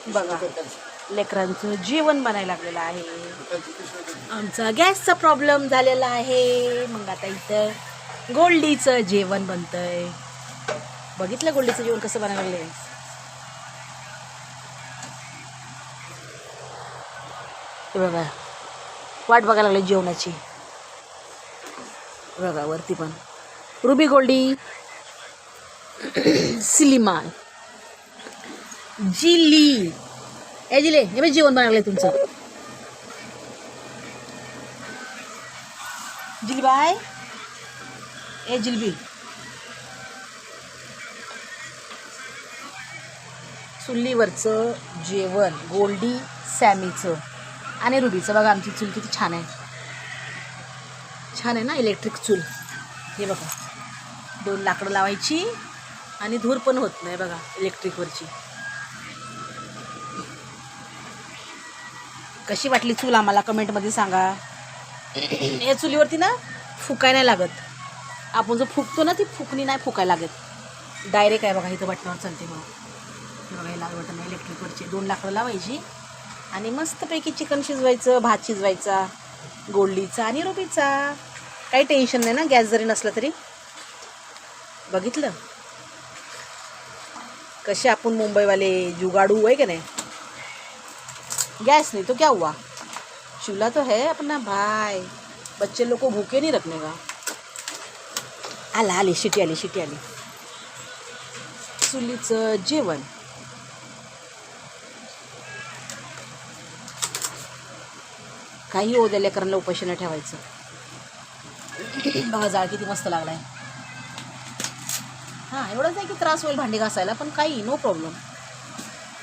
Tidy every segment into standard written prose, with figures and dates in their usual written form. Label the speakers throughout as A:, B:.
A: बघा लेकरांचं जेवण बनायला लागलेलं आहे. आमचा गॅसचा प्रॉब्लेम झालेला आहे. मग आता इथं गोल्डीचं जेवण बनतंय. बघितलं गोल्डीचं जेवण कसं बनायला लागलंय. हे बघा वाट बघायला लागली जेवणाची. बघा वरती पण रुबी गोल्डी सिलिमान जिली ए जिले हे बघ जेवण बनवलंय तुमचं. जिलबाय ए जिलबी चुलीवरचं जेवण गोल्डी सॅमीचं आणि रुबीचं. बघा आमची चूल किती छान आहे. छान आहे ना इलेक्ट्रिक चूल. हे बघा 2 लाकडं लावायची आणि धूर पण होत नाही बघा इलेक्ट्रिकवरची. कशी वाटली चूल आम्हाला कमेंटमध्ये सांगा. या चुलीवरती ना फुकाय नाही लागत. आपण जो फुकतो ना ती फुकणी नाही फुकायला लागत. डायरेक्ट आहे बघा इथं बटनावर चालते. बघा हे लाल बटन आहे इलेक्ट्रिकवरची. 2 लाकडं लावायची आणि मस्तपैकी चिकन शिजवायचं, भात शिजवायचा गोल्डीचा आणि रुबीचा. काही टेन्शन नाही ना गॅस जरी नसला तरी. बघितलं कसे आपण मुंबईवाले जुगाडू आहे का नाही. गैस नहीं तो क्या हुआ, चूल्हा तो है अपना भाई. बच्चे लोग को भूखे नहीं रखने का. आली शिटी आली चुलीचं जेवण. काही होऊ द्या लेकरांना उपाशी नाही ठेवायचं. बघा जाळ किती मस्त लागलाय. हां एवढंच आहे की त्रास होईल भांडी घासायला पण काही नो प्रॉब्लेम.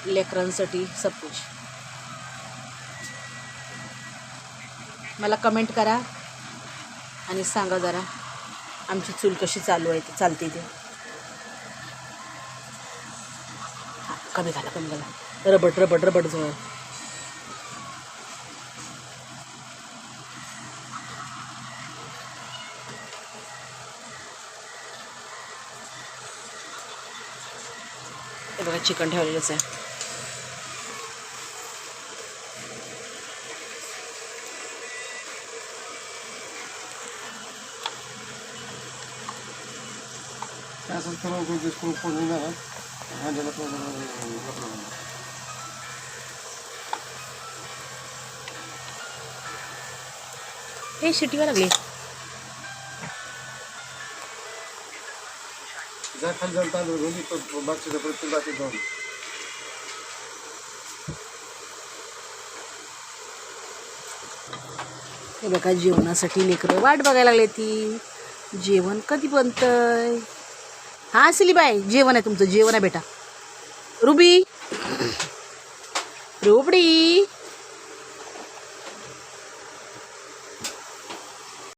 A: लेकरांसाठी सब कुछ. मला कमेंट करा आणि सांगा जरा आमची चूल कशी चालू आहे चालते ते. हां कमी घाला रबड जवळ. हे बघा चिकन ठेवलेलंच आहे. हे शिटीवर लागली. हे बघा जेवणासाठी लेकरं वाट बघायला लागले. ती जेवण कधी बनतंय. हां सिलीबाई जेवण आहे तुमचं. जेवण आहे बेटा. रुबी रुबडी